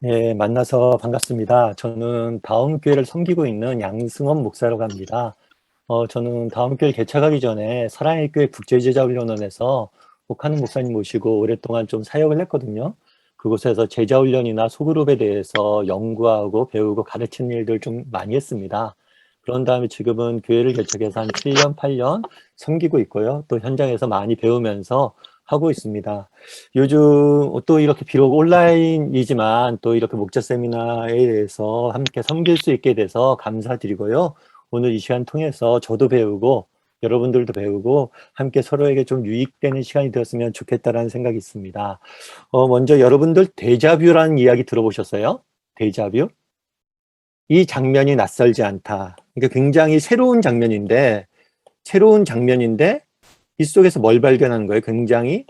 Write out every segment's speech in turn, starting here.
네, 만나서 반갑습니다. 저는 다음교회를 섬기고 있는 양승원 목사라고 합니다. 저는 다음교회 개척하기 전에 사랑의 교회 국제제자훈련원에서 목하는 목사님 모시고 오랫동안 좀 사역을 했거든요. 그곳에서 제자훈련이나 소그룹에 대해서 연구하고 배우고 가르치는 일들 좀 많이 했습니다. 그런 다음에 지금은 교회를 개척해서 한 7년, 8년 섬기고 있고요. 또 현장에서 많이 배우면서 하고 있습니다. 요즘 또 이렇게 비록 온라인이지만 또 이렇게 목자 세미나에 대해서 함께 섬길 수 있게 돼서 감사드리고요. 오늘 이 시간 통해서 저도 배우고 여러분들도 배우고 함께 서로에게 좀 유익되는 시간이 되었으면 좋겠다라는 생각이 있습니다. 먼저 여러분들 데자뷰라는 이야기 들어보셨어요? 데자뷰? 이 장면이 낯설지 않다. 그러니까 굉장히 새로운 장면인데 이 속에서 뭘 발견하는 거예요? 굉장히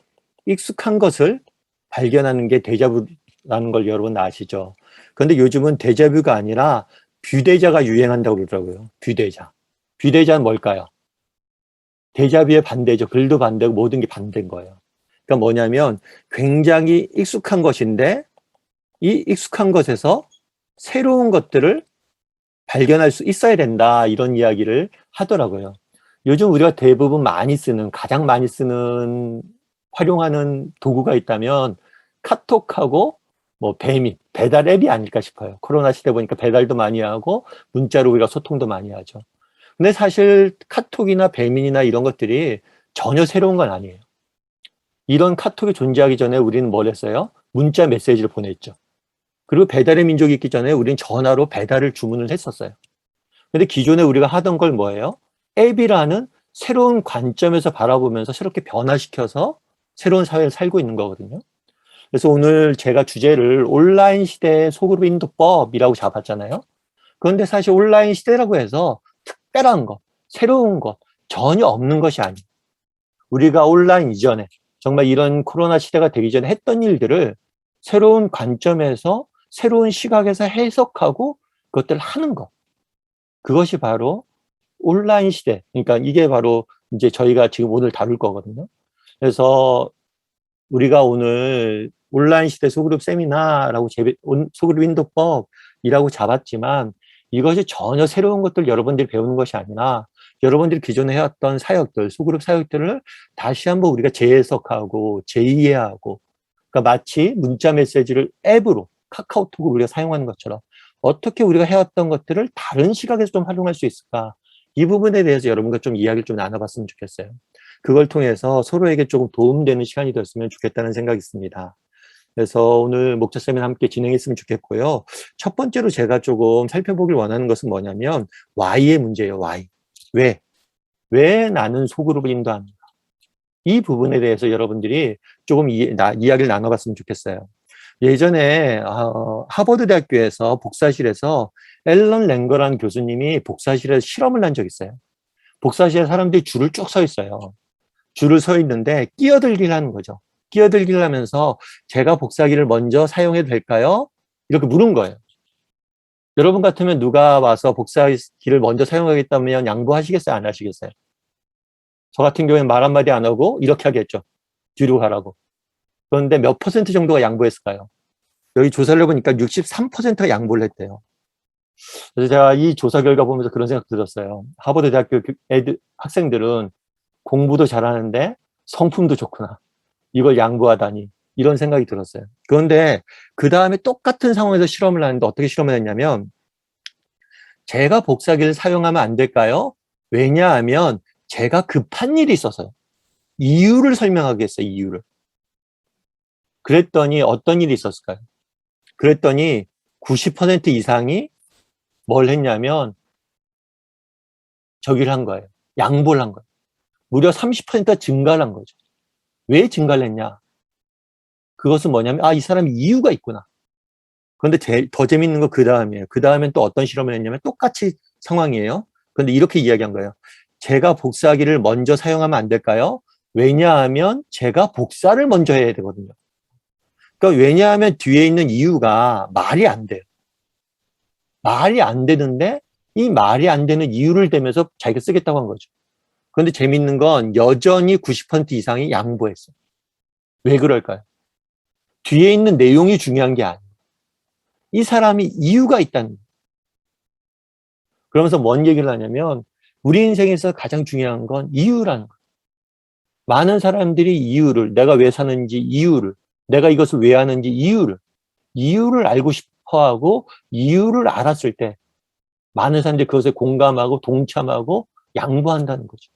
익숙한 것을 발견하는 게 데자뷰라는 걸 여러분 아시죠? 그런데 요즘은 데자뷰가 아니라 뷰데자가 유행한다고 그러더라고요. 뷰데자. 뷰데자는 뭘까요? 데자뷰의 반대죠. 글도 반대고 모든 게 반대인 거예요. 그러니까 뭐냐면 굉장히 익숙한 것인데 이 익숙한 것에서 새로운 것들을 발견할 수 있어야 된다. 이런 이야기를 하더라고요. 요즘 우리가 대부분 가장 많이 쓰는 활용하는 도구가 있다면 카톡하고 뭐 배달 앱이 아닐까 싶어요. 코로나 시대 보니까 배달도 많이 하고 문자로 우리가 소통도 많이 하죠. 근데 사실 카톡이나 배민이나 이런 것들이 전혀 새로운 건 아니에요. 이런 카톡이 존재하기 전에 우리는 뭘 했어요? 문자 메시지를 보냈죠. 그리고 배달의 민족이 있기 전에 우리는 전화로 배달을 주문을 했었어요. 근데 기존에 우리가 하던 걸 뭐예요? 앱이라는 새로운 관점에서 바라보면서 새롭게 변화시켜서 새로운 사회를 살고 있는 거거든요. 그래서 오늘 제가 주제를 온라인 시대의 소그룹 인도법이라고 잡았잖아요. 그런데 사실 온라인 시대라고 해서 특별한 것, 새로운 것, 전혀 없는 것이 아니에요. 우리가 온라인 이전에 정말 이런 코로나 시대가 되기 전에 했던 일들을 새로운 관점에서 새로운 시각에서 해석하고 그것들을 하는 것. 그것이 바로 온라인 시대. 그러니까 이게 바로 이제 저희가 지금 오늘 다룰 거거든요. 그래서 우리가 오늘 온라인 시대 소그룹 세미나라고 소그룹 인도법이라고 잡았지만 이것이 전혀 새로운 것들 여러분들이 배우는 것이 아니라 여러분들이 기존에 해왔던 사역들, 소그룹 사역들을 다시 한번 우리가 재해석하고 재이해하고 그러니까 마치 문자 메시지를 앱으로 카카오톡을 우리가 사용하는 것처럼 어떻게 우리가 해왔던 것들을 다른 시각에서 좀 활용할 수 있을까? 이 부분에 대해서 여러분과 좀 이야기를 좀 나눠봤으면 좋겠어요. 그걸 통해서 서로에게 조금 도움되는 시간이 되었으면 좋겠다는 생각이 있습니다. 그래서 오늘 목자쌤이랑 함께 진행했으면 좋겠고요. 첫 번째로 제가 조금 살펴보길 원하는 것은 뭐냐면 Y의 문제예요. Y. 왜? 왜 나는 소그룹을 인도하는가? 이 부분에 대해서 여러분들이 조금 이야기를 나눠봤으면 좋겠어요. 예전에 하버드 대학교에서 복사실에서 앨런 랭거라는 교수님이 복사실에서 실험을 한 적이 있어요. 복사실에 사람들이 줄을 쭉 서 있어요. 줄을 서 있는데 끼어들기를 하는 거죠. 끼어들기를 하면서 제가 복사기를 먼저 사용해도 될까요? 이렇게 물은 거예요. 여러분 같으면 누가 와서 복사기를 먼저 사용하겠다면 양보하시겠어요? 안 하시겠어요? 저 같은 경우에는 말 한마디 안 하고 이렇게 하겠죠. 뒤로 가라고. 그런데 몇 퍼센트 정도가 양보했을까요? 여기 조사를 해보니까 63%가 양보를 했대요. 그래서 제가 이 조사 결과 보면서 그런 생각 들었어요. 하버드 대학교 학생들은 공부도 잘하는데 성품도 좋구나. 이걸 양보하다니. 이런 생각이 들었어요. 그런데 그 다음에 똑같은 상황에서 실험을 하는데 어떻게 실험을 했냐면 제가 복사기를 사용하면 안 될까요? 왜냐하면 제가 급한 일이 있어서요. 이유를 설명하겠어요. 이유를. 그랬더니 어떤 일이 있었을까요? 그랬더니 90% 이상이 뭘 했냐면 저기를 한 거예요. 양보를 한 거예요. 무려 30%가 증가를 한 거죠. 왜 증가를 했냐? 그것은 뭐냐면 이 사람이 이유가 있구나. 그런데 더 재밌는 건 그 다음이에요. 그 다음엔 또 어떤 실험을 했냐면 똑같이 상황이에요. 그런데 이렇게 이야기한 거예요. 제가 복사기를 먼저 사용하면 안 될까요? 왜냐하면 제가 복사를 먼저 해야 되거든요. 그러니까 왜냐하면 뒤에 있는 이유가 말이 안 돼요. 말이 안 되는데 이 말이 안 되는 이유를 대면서 자기가 쓰겠다고 한 거죠. 그런데 재밌는 건 여전히 90% 이상이 양보했어요. 왜 그럴까요? 뒤에 있는 내용이 중요한 게 아니에요. 이 사람이 이유가 있다는 거예요. 그러면서 뭔 얘기를 하냐면 우리 인생에서 가장 중요한 건 이유라는 거예요. 많은 사람들이 이유를, 내가 왜 사는지 이유를, 내가 이것을 왜 하는지 이유를 알고 싶어하고 이유를 알았을 때 많은 사람들이 그것에 공감하고 동참하고 양보한다는 거죠.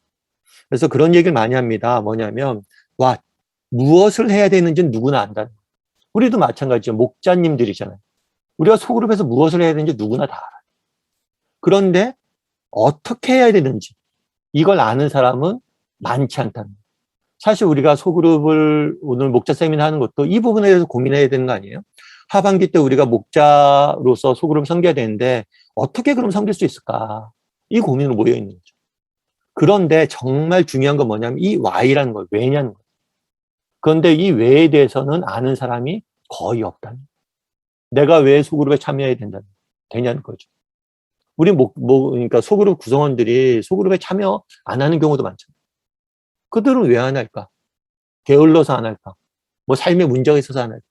그래서 그런 얘기를 많이 합니다. 뭐냐면 와, 무엇을 해야 되는지는 누구나 안다는 거예요. 우리도 마찬가지죠. 목자님들이잖아요. 우리가 소그룹에서 무엇을 해야 되는지 누구나 다 알아요. 그런데 어떻게 해야 되는지 이걸 아는 사람은 많지 않다는 거예요. 사실 우리가 소그룹을 오늘 목자 세미나 하는 것도 이 부분에 대해서 고민해야 되는 거 아니에요? 하반기 때 우리가 목자로서 소그룹을 섬겨야 되는데 어떻게 그럼 섬길 수 있을까? 이 고민으로 모여 있는 거죠. 그런데 정말 중요한 건 뭐냐면 이 Y라는 거예요. 왜냐는 거예요. 그런데 이 왜에 대해서는 아는 사람이 거의 없다는 거예요. 내가 왜 소그룹에 참여해야 되냐는 거죠. 우리 그러니까 소그룹 구성원들이 소그룹에 참여 안 하는 경우도 많잖아요. 그들은 왜 안 할까? 게을러서 안 할까? 뭐 삶에 문제가 있어서 안 할까?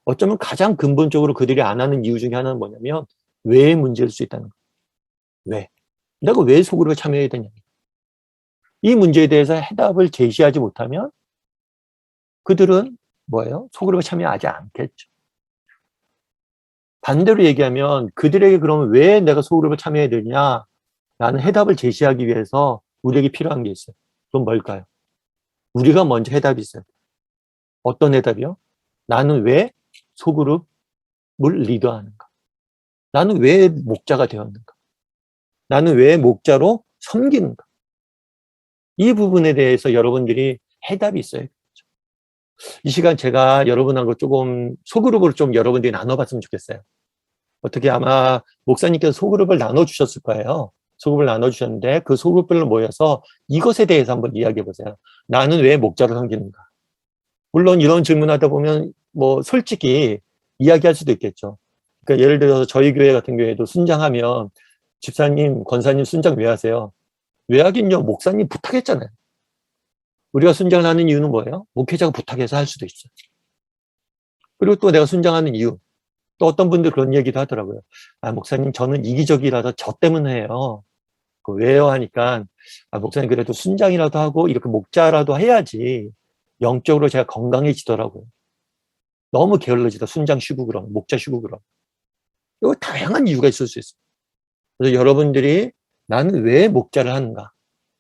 어쩌면 가장 근본적으로 그들이 안 하는 이유 중에 하나는 뭐냐면 왜의 문제일 수 있다는 거예요. 왜? 내가 왜 소그룹에 참여해야 되냐? 이 문제에 대해서 해답을 제시하지 못하면 그들은 뭐예요? 소그룹에 참여하지 않겠죠. 반대로 얘기하면 그들에게 그러면 왜 내가 소그룹에 참여해야 되냐? 라는 해답을 제시하기 위해서 우리에게 필요한 게 있어요. 그럼 뭘까요? 우리가 먼저 해답이 있어요. 어떤 해답이요? 나는 왜 소그룹을 리더하는가? 나는 왜 목자가 되었는가? 나는 왜 목자로 섬기는가? 이 부분에 대해서 여러분들이 해답이 있어요. 이 시간 제가 여러분하고 조금 소그룹으로 좀 여러분들이 나눠봤으면 좋겠어요. 어떻게 아마 목사님께서 소그룹을 나눠주셨을 거예요. 소그룹을 나눠주셨는데 그 소그룹별로 모여서 이것에 대해서 한번 이야기해 보세요. 나는 왜 목자를 섬기는가? 물론 이런 질문하다 보면 뭐 솔직히 이야기할 수도 있겠죠. 그러니까 예를 들어서 저희 교회 같은 경우에도 순장하면 집사님, 권사님 순장 왜 하세요? 왜 하긴요? 목사님 부탁했잖아요. 우리가 순장을 하는 이유는 뭐예요? 목회자가 부탁해서 할 수도 있어요. 그리고 또 내가 순장하는 이유. 또 어떤 분들 그런 얘기도 하더라고요. 아, 목사님, 저는 이기적이라서 저 때문에 해요. 왜요? 하니까, 아, 목사님, 그래도 순장이라도 하고, 이렇게 목자라도 해야지, 영적으로 제가 건강해지더라고요. 너무 게을러지다. 순장 쉬고 그러면, 목자 쉬고 그러면. 이거 다양한 이유가 있을 수 있어요. 그래서 여러분들이 나는 왜 목자를 하는가?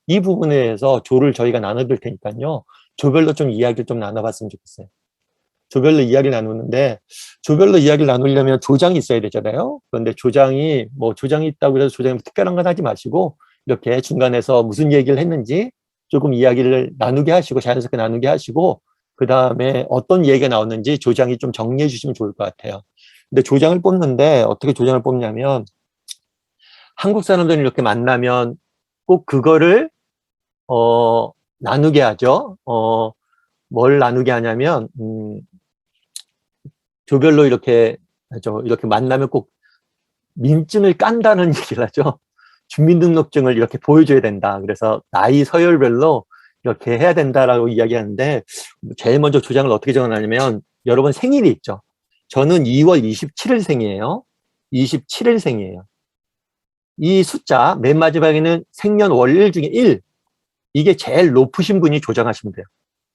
이 부분에 대해서 조를 저희가 나눠드릴 테니까요. 조별로 좀 이야기를 좀 나눠봤으면 좋겠어요. 조별로 이야기를 나누는데 조별로 이야기를 나누려면 조장이 있어야 되잖아요. 그런데 조장이 조장이 있다고 해서 조장이 특별한 건 하지 마시고 이렇게 중간에서 무슨 얘기를 했는지 조금 이야기를 나누게 하시고 자연스럽게 나누게 하시고 그 다음에 어떤 얘기가 나왔는지 조장이 좀 정리해 주시면 좋을 것 같아요. 근데 조장을 뽑는데 어떻게 조장을 뽑냐면 한국 사람들이 이렇게 만나면 꼭 그거를 나누게 하죠. 뭘 나누게 하냐면 조별로 이렇게 만나면 꼭 민증을 깐다는 얘기를 하죠. 주민등록증을 이렇게 보여줘야 된다. 그래서 나이 서열별로 이렇게 해야 된다라고 이야기하는데 제일 먼저 조장을 어떻게 정하냐면 여러분 생일이 있죠. 저는 2월 27일 생이에요. 27일 생이에요. 이 숫자 맨 마지막에는 생년월일 중에 1. 이게 제일 높으신 분이 조장하시면 돼요.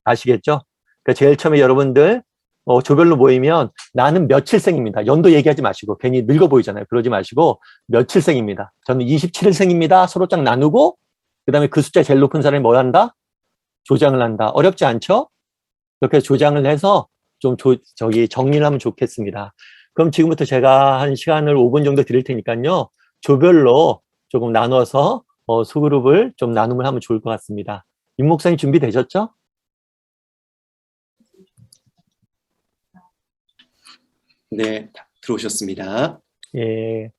아시겠죠? 그러니까 제일 처음에 여러분들 조별로 모이면 나는 며칠생입니다. 연도 얘기하지 마시고 괜히 늙어 보이잖아요. 그러지 마시고 며칠생입니다. 저는 27일생입니다. 서로 짝 나누고 그 다음에 그 숫자 제일 높은 사람이 뭐 한다? 조장을 한다. 어렵지 않죠? 이렇게 조장을 해서 좀 정리를 하면 좋겠습니다. 그럼 지금부터 제가 한 시간을 5분 정도 드릴 테니까요. 조별로 조금 나눠서 소그룹을 좀 나눔을 하면 좋을 것 같습니다. 윤 목사님 준비되셨죠? 네, 들어오셨습니다. 예.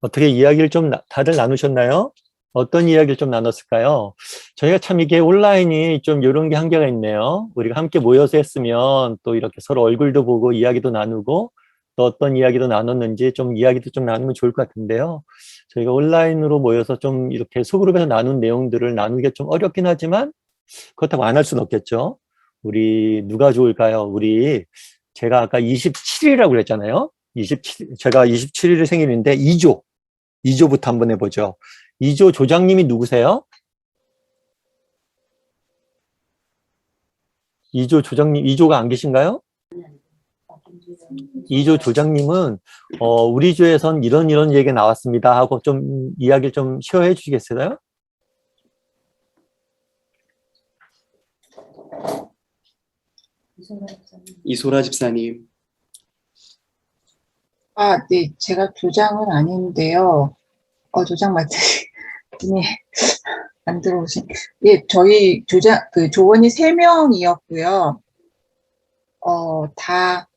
어떻게 이야기를 좀 다들 나누셨나요? 어떤 이야기를 좀 나눴을까요? 저희가 참 이게 온라인이 좀 이런 게 한계가 있네요. 우리가 함께 모여서 했으면 또 이렇게 서로 얼굴도 보고 이야기도 나누고 또 어떤 이야기도 나눴는지 좀 이야기도 좀 나누면 좋을 것 같은데요. 저희가 온라인으로 모여서 좀 이렇게 소그룹에서 나눈 내용들을 나누기가 좀 어렵긴 하지만 그렇다고 안 할 수는 없겠죠. 우리 누가 좋을까요? 제가 아까 27일이라고 그랬잖아요. 제가 27일에 생일인데 2조부터 한번 해보죠. 2조 조장님이 누구세요? 2조 조장님, 2조가 안 계신가요? 2조 조장님은 우리 조에선 이런 얘기가 나왔습니다 하고 좀 이야기를 좀 시어해 주시겠어요? 이소라 집사님. 아, 네, 제가 조장은 아닌데요. 조장 맡으신 분이 안 들어오신. 예, 저희 조원이 3명이었고요. 다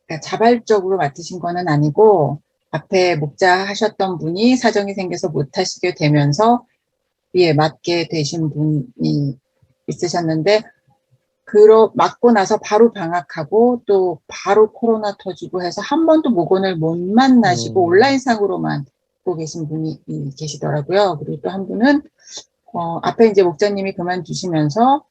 그러니까 자발적으로 맡으신 거는 아니고, 앞에 목자 하셨던 분이 사정이 생겨서 못 하시게 되면서, 예, 맡게 되신 분이 있으셨는데, 맡고 나서 바로 방학하고 또 바로 코로나 터지고 해서 한 번도 목원을 못 만나시고 온라인상으로만 보고 계신 분이 계시더라고요. 그리고 또 한 분은 앞에 이제 목자님이 그만두시면서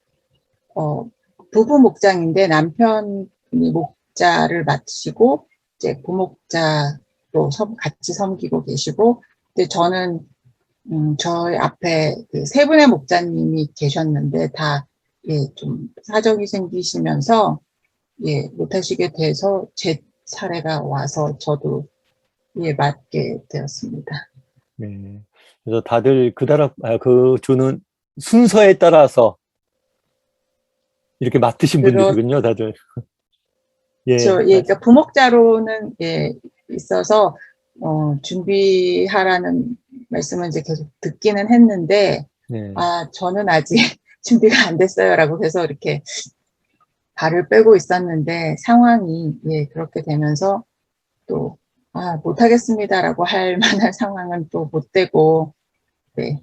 부부 목장인데 남편이 목자를 맡으시고 이제 부목자로 같이 섬기고 계시고, 근데 저는 저희 앞에 그 3분의 목자님이 계셨는데 다 예, 좀 사정이 생기시면서 예, 못하시게 돼서 제 차례가 와서 저도 예, 맡게 되었습니다. 네. 그래서 다들 그 조는 순서에 따라서 이렇게 맡으신 분들이군요, 다들. 예. 그러니까 부목자로는 예, 있어서 준비하라는 말씀은 이제 계속 듣기는 했는데, 네. 저는 아직 준비가 안 됐어요라고 해서 이렇게 발을 빼고 있었는데 상황이 예, 그렇게 되면서 또 못하겠습니다라고 할 만한 상황은 또 못 되고, 네.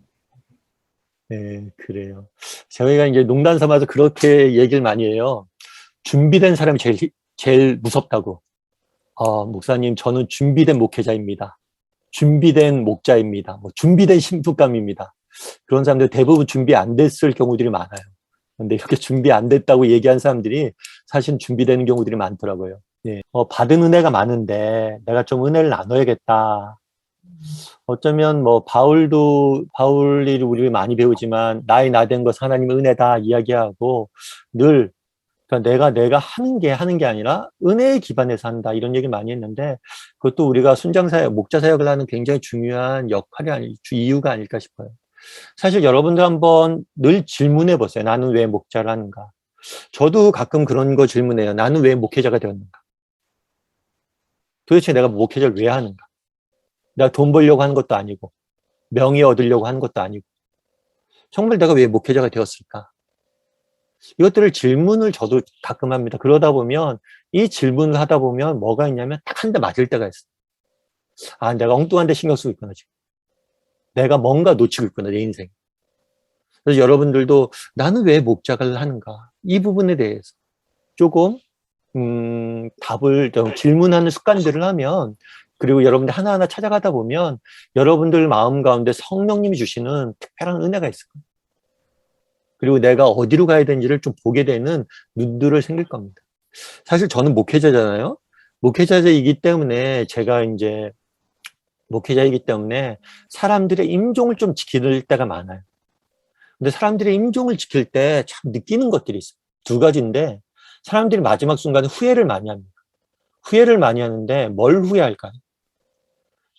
네, 그래요. 저희가 이제 농담 삼아서 그렇게 얘기를 많이 해요. 준비된 사람이 제일 무섭다고. 목사님, 저는 준비된 목회자입니다. 준비된 목자입니다. 뭐 준비된 신부감입니다. 그런 사람들 대부분 준비 안 됐을 경우들이 많아요. 근데 이렇게 준비 안 됐다고 얘기한 사람들이 사실 준비되는 경우들이 많더라고요. 예. 받은 은혜가 많은데 내가 좀 은혜를 나눠야겠다. 어쩌면 뭐 바울이 우리 많이 배우지만 나의 나 된 것 하나님의 은혜다 이야기하고 늘 그러니까 내가 하는 게 아니라 은혜에 기반해서 한다 이런 얘기를 많이 했는데 그것도 우리가 순장사역, 목자 사역을 하는 굉장히 중요한 이유가 아닐까 싶어요. 사실 여러분들 한번 늘 질문해 보세요. 나는 왜 목자를 하는가? 저도 가끔 그런 거 질문해요. 나는 왜 목회자가 되었는가? 도대체 내가 목회자를 왜 하는가? 내가 돈 벌려고 하는 것도 아니고 명예 얻으려고 하는 것도 아니고 정말 내가 왜 목회자가 되었을까? 이것들을 질문을 저도 가끔 합니다. 그러다 보면 이 질문을 하다 보면 뭐가 있냐면 딱 한 대 맞을 때가 있어요. 내가 엉뚱한 데 신경 쓰고 있구나 지금. 내가 뭔가 놓치고 있구나 내 인생. 그래서 여러분들도 나는 왜 목자를 하는가? 이 부분에 대해서 조금 좀 질문하는 습관들을 하면 그리고 여러분들 하나하나 찾아가다 보면 여러분들 마음 가운데 성령님이 주시는 특별한 은혜가 있을 거예요. 그리고 내가 어디로 가야 되는지를 좀 보게 되는 눈들을 생길 겁니다. 사실 저는 목회자잖아요. 목회자이기 때문에 제가 이제 목회자이기 때문에 사람들의 임종을 좀 지킬 때가 많아요. 근데 사람들의 임종을 지킬 때 참 느끼는 것들이 있어요. 2가지인데 사람들이 마지막 순간에 후회를 많이 합니다. 후회를 많이 하는데 뭘 후회할까요?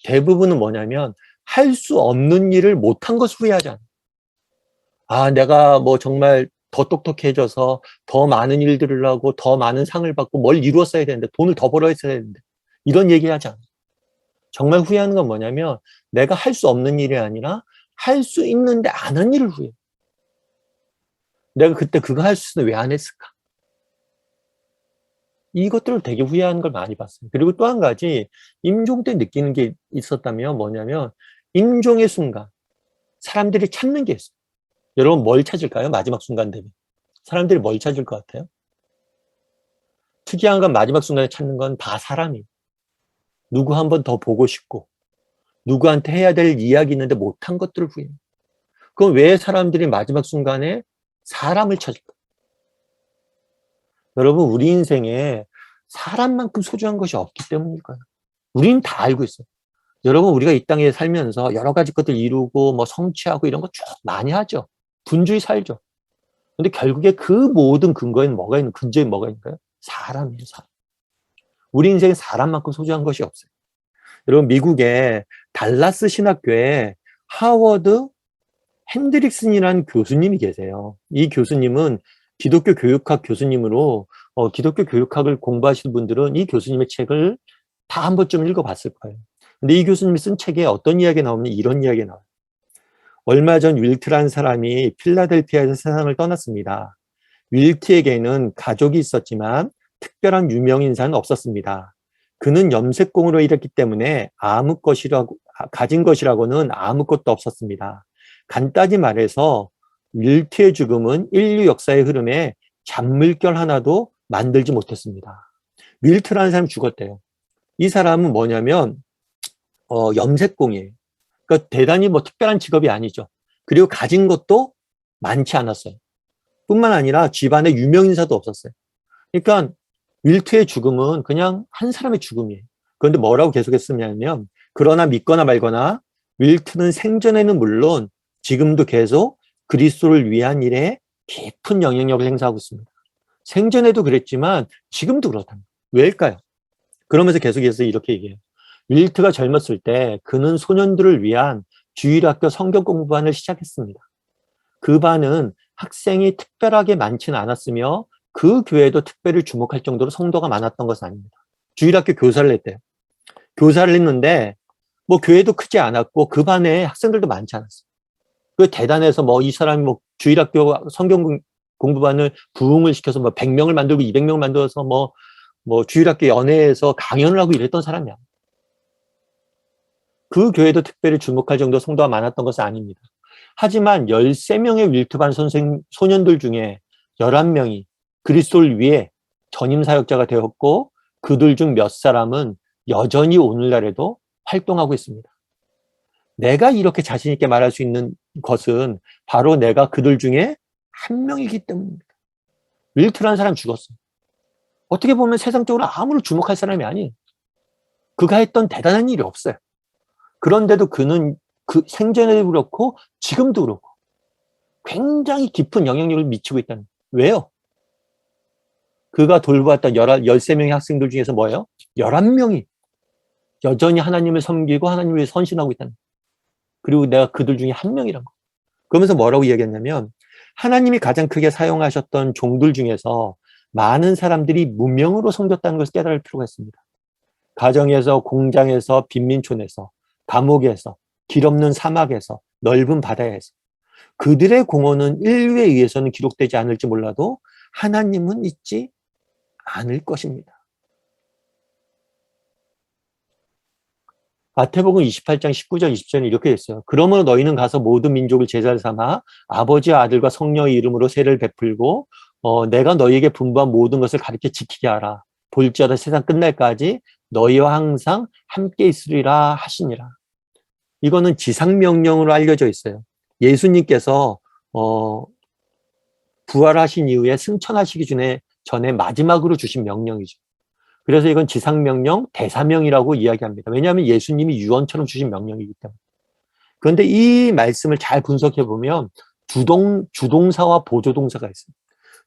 대부분은 뭐냐면 할 수 없는 일을 못한 것을 후회하잖아요. 내가 뭐 정말 더 똑똑해져서 더 많은 일들을 하고 더 많은 상을 받고 뭘 이루었어야 되는데 돈을 더 벌어야 되는데 이런 얘기 하지 않아요. 정말 후회하는 건 뭐냐면 내가 할 수 없는 일이 아니라 할 수 있는데 안 한 일을 후회해요. 내가 그때 그거 할 수 있는데 왜 안 했을까? 이것들을 되게 후회하는 걸 많이 봤어요. 그리고 또 한 가지 임종 때 느끼는 게 있었다면 뭐냐면 임종의 순간 사람들이 찾는 게 있어요. 여러분 뭘 찾을까요? 마지막 순간 되면 사람들이 뭘 찾을 것 같아요? 특이한 건 마지막 순간에 찾는 건 다 사람이에요. 누구 한 번 더 보고 싶고 누구한테 해야 될 이야기 있는데 못한 것들을 후회해요. 그럼 왜 사람들이 마지막 순간에 사람을 찾을까? 여러분 우리 인생에 사람만큼 소중한 것이 없기 때문일 거예요. 우리는 다 알고 있어요. 여러분, 우리가 이 땅에 살면서 여러 가지 것들 이루고 뭐 성취하고 이런 거 쭉 많이 하죠. 분주히 살죠. 근데 결국에 그 모든 근거에는 근저에 뭐가 있는가요? 사람이에요, 사람. 우리 인생에 사람만큼 소중한 것이 없어요. 여러분, 미국의 달라스 신학교에 하워드 핸드릭슨이라는 교수님이 계세요. 이 교수님은 기독교 교육학 교수님으로 기독교 교육학을 공부하시는 분들은 이 교수님의 책을 다 한 번쯤 읽어봤을 거예요. 근데 이 교수님이 쓴 책에 어떤 이야기가 나오면 이런 이야기가 나와요. 얼마 전 윌트라는 사람이 필라델피아에서 세상을 떠났습니다. 윌트에게는 가족이 있었지만 특별한 유명인사는 없었습니다. 그는 염색공으로 일했기 때문에 가진 것이라고는 아무것도 없었습니다. 간단히 말해서 윌트의 죽음은 인류 역사의 흐름에 잔물결 하나도 만들지 못했습니다. 윌트라는 사람이 죽었대요. 이 사람은 뭐냐면 염색공이에요. 그러니까 대단히 뭐 특별한 직업이 아니죠. 그리고 가진 것도 많지 않았어요. 뿐만 아니라 집안에 유명인사도 없었어요. 그러니까 윌트의 죽음은 그냥 한 사람의 죽음이에요. 그런데 뭐라고 계속했으냐면 그러나 믿거나 말거나 윌트는 생전에는 물론 지금도 계속 그리스도를 위한 일에 깊은 영향력을 행사하고 있습니다. 생전에도 그랬지만 지금도 그렇답니다. 왜일까요? 그러면서 계속해서 이렇게 얘기해요. 윌트가 젊었을 때 그는 소년들을 위한 주일학교 성경 공부반을 시작했습니다. 그 반은 학생이 특별하게 많지는 않았으며 그 교회도 특별히 주목할 정도로 성도가 많았던 것은 아닙니다. 주일학교 교사를 했대요. 교사를 했는데 뭐 교회도 크지 않았고 그 반에 학생들도 많지 않았어요. 그 대단해서 뭐 이 사람이 뭐 주일학교 성경 공부반을 부흥을 시켜서 뭐 100명을 만들고 200명을 만들어서 뭐 주일학교 연회에서 강연을 하고 이랬던 사람이야. 그 교회도 특별히 주목할 정도 성도가 많았던 것은 아닙니다. 하지만 13명의 윌트반 소년들 중에 11명이 그리스도를 위해 전임 사역자가 되었고 그들 중 몇 사람은 여전히 오늘날에도 활동하고 있습니다. 내가 이렇게 자신 있게 말할 수 있는 것은 바로 내가 그들 중에 한 명이기 때문입니다. 윌트라는 사람 죽었어요. 어떻게 보면 세상적으로 아무런 주목할 사람이 아니에요. 그가 했던 대단한 일이 없어요. 그런데도 그는 그 생전에도 그렇고 지금도 그렇고 굉장히 깊은 영향력을 미치고 있다는 거예요. 왜요? 그가 돌보았던 13명의 학생들 중에서 뭐예요? 11명이 여전히 하나님을 섬기고 하나님을 위해 선신하고 있다는 거예요. 그리고 내가 그들 중에 한 명이란 거예요. 그러면서 뭐라고 이야기했냐면 하나님이 가장 크게 사용하셨던 종들 중에서 많은 사람들이 무명으로 섬겼다는 것을 깨달을 필요가 있습니다. 가정에서, 공장에서, 빈민촌에서, 감옥에서, 길 없는 사막에서, 넓은 바다에서 그들의 공헌은 인류에 의해서는 기록되지 않을지 몰라도 하나님은 잊지 않을 것입니다. 마태복음 28장 19절 20절에 이렇게 했어요. 그러므로 너희는 가서 모든 민족을 제자를 삼아 아버지와 아들과 성령의 이름으로 세례를 베풀고 내가 너희에게 분부한 모든 것을 가르쳐 지키게 하라. 볼지어다 세상 끝날까지 너희와 항상 함께 있으리라 하시니라. 이거는 지상명령으로 알려져 있어요. 예수님께서 부활하신 이후에 승천하시기 전에 마지막으로 주신 명령이죠. 그래서 이건 지상명령, 대사명이라고 이야기합니다. 왜냐하면 예수님이 유언처럼 주신 명령이기 때문에. 그런데 이 말씀을 잘 분석해 보면 주동사와 보조동사가 있어요.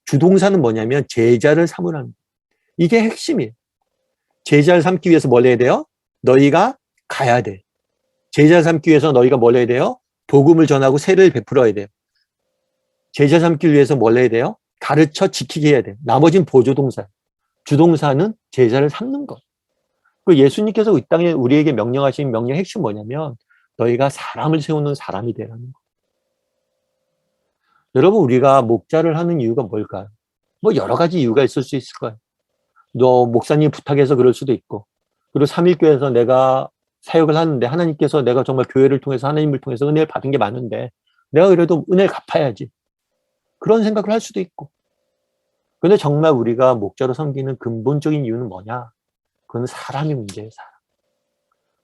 주동사는 뭐냐면 제자를 삼으라는 거예요. 이게 핵심이에요. 제자를 삼기 위해서 뭘 해야 돼요? 너희가 가야 돼. 제자 삼기 위해서 너희가 뭘 해야 돼요? 복음을 전하고 세례를 베풀어야 돼요. 제자 삼기 위해서 뭘 해야 돼요? 가르쳐 지키게 해야 돼요. 나머지는 보조동사예요. 주동사는 제자를 삼는 것. 그 예수님께서 이 땅에 우리에게 명령하신 명령의 핵심 뭐냐면 너희가 사람을 세우는 사람이 되라는 거. 여러분 우리가 목자를 하는 이유가 뭘까요? 뭐 여러 가지 이유가 있을 수 있을 거예요. 너 목사님 부탁해서 그럴 수도 있고 그리고 삼일교회에서 내가 사역을 하는데 하나님께서 내가 정말 교회를 통해서 하나님을 통해서 은혜를 받은 게 많은데 내가 그래도 은혜를 갚아야지. 그런 생각을 할 수도 있고. 근데 정말 우리가 목자로 섬기는 근본적인 이유는 뭐냐? 그건 사람이 문제예요, 사람.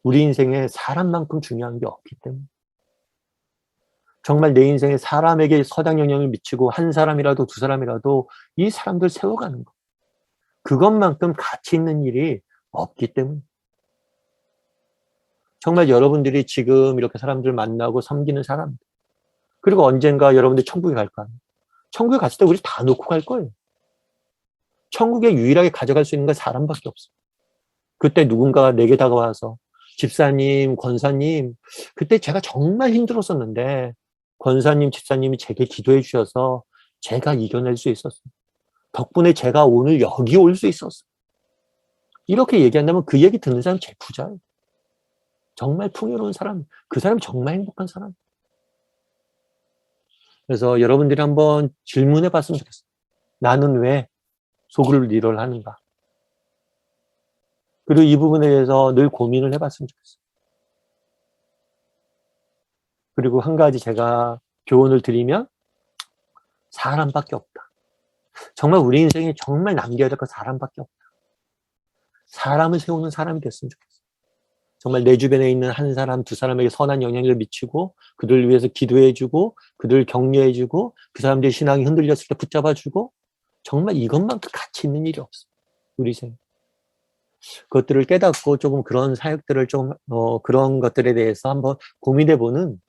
우리 인생에 사람만큼 중요한 게 없기 때문에. 정말 내 인생에 사람에게 서당 영향을 미치고 한 사람이라도 두 사람이라도 이 사람들 세워가는 거. 그것만큼 가치 있는 일이 없기 때문에. 정말 여러분들이 지금 이렇게 사람들 만나고 섬기는 사람, 그리고 언젠가 여러분들 천국에 갈 거 아니에요. 천국에 갔을 때 우리 다 놓고 갈 거예요. 천국에 유일하게 가져갈 수 있는 건 사람밖에 없어요. 그때 누군가가 내게 다가와서 집사님, 권사님, 그때 제가 정말 힘들었었는데 권사님, 집사님이 제게 기도해 주셔서 제가 이겨낼 수 있었어요. 덕분에 제가 오늘 여기 올 수 있었어요. 이렇게 얘기한다면 그 얘기 듣는 사람 제일 부자예요. 정말 풍요로운 사람, 그 사람이 정말 행복한 사람. 그래서 여러분들이 한번 질문해 봤으면 좋겠어요. 나는 왜 속을 일을 하는가? 그리고 이 부분에 대해서 늘 고민을 해봤으면 좋겠어요. 그리고 한 가지 제가 교훈을 드리면 사람밖에 없다. 정말 우리 인생에 정말 남겨야 될 건 사람밖에 없다. 사람을 세우는 사람이 됐으면 좋겠어요. 정말 내 주변에 있는 한 사람, 두 사람에게 선한 영향력을 미치고 그들을 위해서 기도해주고 그들을 격려해주고 그 사람들의 신앙이 흔들렸을 때 붙잡아주고 정말 이것만큼 가치 있는 일이 없어요. 우리 생에. 그것들을 깨닫고 조금 그런 사역들을 좀 그런 것들에 대해서 한번 고민해보는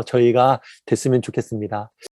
저희가 됐으면 좋겠습니다.